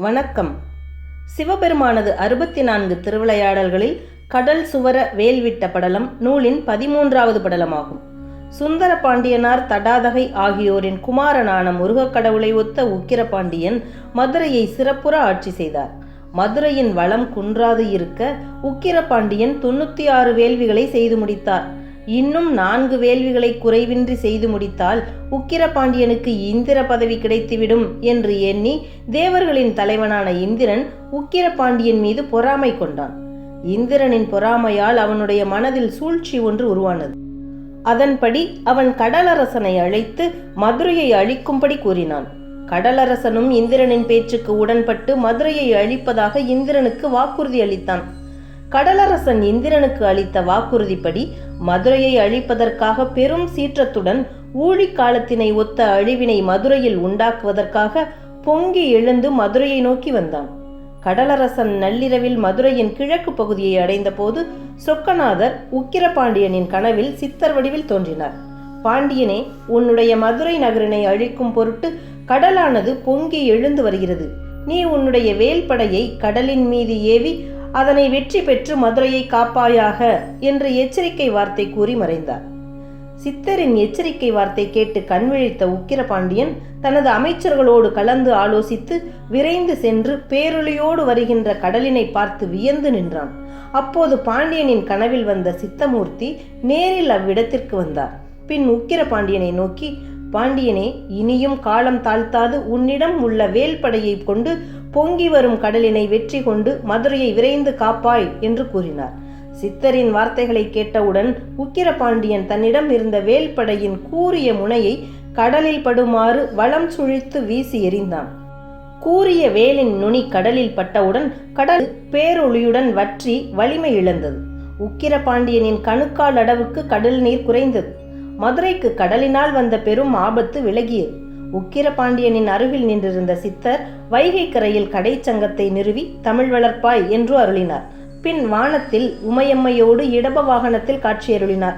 வணக்கம். சிவபெருமானது 64 திருவிளையாடல்களில் கடல் சுவர வேல்விட்ட படலம் நூலின் 13வது படலமாகும். சுந்தர பாண்டியனார் தடாதகை ஆகியோரின் குமாரனான முருகக் கடவுளை ஒத்த உக்கிரபாண்டியன் மதுரையை சிறப்புற ஆட்சி செய்தார். மதுரையின் வளம் குன்றாது இருக்க உக்கிரபாண்டியன் 96 வேள்விகளை செய்து முடித்தார். இன்னும் 4 வேள்விகளை குறைவின்றி செய்து முடித்தால் உக்கிரபாண்டியனுக்கு இந்திர பதவி கிடைத்துவிடும் என்று எண்ணி தேவர்களின் தலைவனான இந்திரன் உக்கிரபாண்டியன் மீது பொறாமை கொண்டான். இந்திரனின் பொறாமையால் அவனுடைய மனதில் சூழ்ச்சி ஒன்று உருவானது. அதன்படி அவன் கடலரசனை அழைத்து மதுரையை அழிக்கும்படி கூறினான். கடலரசனும் இந்திரனின் பேச்சுக்கு உடன்பட்டு மதுரையை அழிப்பதாக இந்திரனுக்கு வாக்குறுதி அளித்தான். கடலரசன் இந்திரனுக்கு அளித்த வாக்குறுதிப்படி மதுரையை அழிப்பதற்காக பெரும் சீற்றத்துடன் ஊழி காலத்தினை ஒத்த அழிவினை மதுரையில் உண்டாக்குவதற்காக பொங்கி எழுந்து மதுரையை நோக்கி வந்தான். கடலரசன் நள்ளிரவில் மதுரையின் கிழக்கு பகுதியை அடைந்த போது சொக்கநாதர் உக்கிரபாண்டியனின் கனவில் சித்தர் வடிவில் தோன்றினார். பாண்டியனே, உன்னுடைய மதுரை நகரினை அழிக்கும் பொருட்டு கடலானது பொங்கி எழுந்து வருகிறது. நீ உன்னுடைய வேல்படையை கடலின் மீது ஏவி அதனை வெற்றி பெற்று மதுரையை காப்பாயாக என்று எச்சரிக்கை வார்த்தை கூறி மறைந்தார். சித்தரின் எச்சரிக்கை வார்த்தை கேட்டு கண்விழித்த உக்கிரபாண்டியன் தனது அமைச்சர்களோடு கலந்து ஆலோசித்து விரைந்து சென்று பேரொளியோடு வருகின்ற கடலினை பார்த்து வியந்து நின்றான். அப்போது பாண்டியனின் கனவில் வந்த சித்தமூர்த்தி நேரில் அவ்விடத்திற்கு வந்தார். பின் உக்கிரபாண்டியனை நோக்கி, பாண்டியனே, இனியும் காலம் தாழ்த்தாது உன்னிடம் உள்ள வேல்படையை கொண்டு பொங்கி வரும் கடலினை வெற்றி கொண்டு மதுரையை விரைந்து காப்பாய் என்று கூறினார். சித்தரின் வார்த்தைகளை கேட்டவுடன் உக்கிரபாண்டியன் தன்னிடம் இருந்த வேல்படையின் கூரிய முனையை கடலில் படுமாறு வலம் சுழித்து வீசி எறிந்தான். கூரிய வேலின் நுனி கடலில் பட்டவுடன் கடல் பேரொளியுடன் வற்றி வலிமை இழந்தது. உக்கிரபாண்டியனின் கணுக்கால் அளவுக்கு கடல் நீர் குறைந்தது. மதுரைக்கு கடலினால் வந்த பெரும் ஆபத்து விலகியது. உக்கிரபாண்டியனின் அருகில் நின்றிருந்த சித்தர் வைகை கரையில் கடைச்சங்கத்தை நிறுவி தமிழ் வளர்ப்பாய் என்று அருளினார். பின் வானத்தில் உமையம்மையோடு இடப வாகனத்தில் காட்சியருளினார்.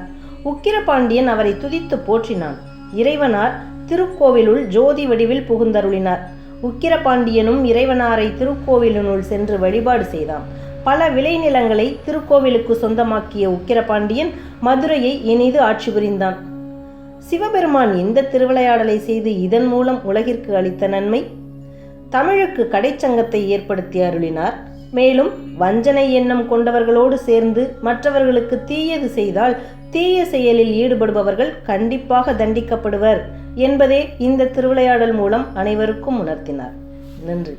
உக்கிரபாண்டியன் அவரை துதித்து போற்றினான். இறைவனார் திருக்கோவிலுள் ஜோதி வடிவில் புகுந்தருளினார். உக்கிரபாண்டியனும் இறைவனாரை திருக்கோவிலினுள் சென்று வழிபாடு செய்தான். பல விளைநிலங்களை திருக்கோவிலுக்கு சொந்தமாக்கிய உக்கிரபாண்டியன் மதுரையை இனிது ஆட்சி புரிந்தான். சிவபெருமான் இந்த திருவிளையாடலை செய்து இதன் மூலம் உலகிற்கு அளித்த நன்மை: தமிழுக்கு கடைச்சங்கத்தை ஏற்படுத்தி அருளினார். மேலும் வஞ்சனை எண்ணம் கொண்டவர்களோடு சேர்ந்து மற்றவர்களுக்கு தீயது செய்தால் தீய செயலில் ஈடுபடுபவர்கள் கண்டிப்பாக தண்டிக்கப்படுவர் என்பதே இந்த திருவிளையாடல் மூலம் அனைவருக்கும் உணர்த்தினார். நன்றி.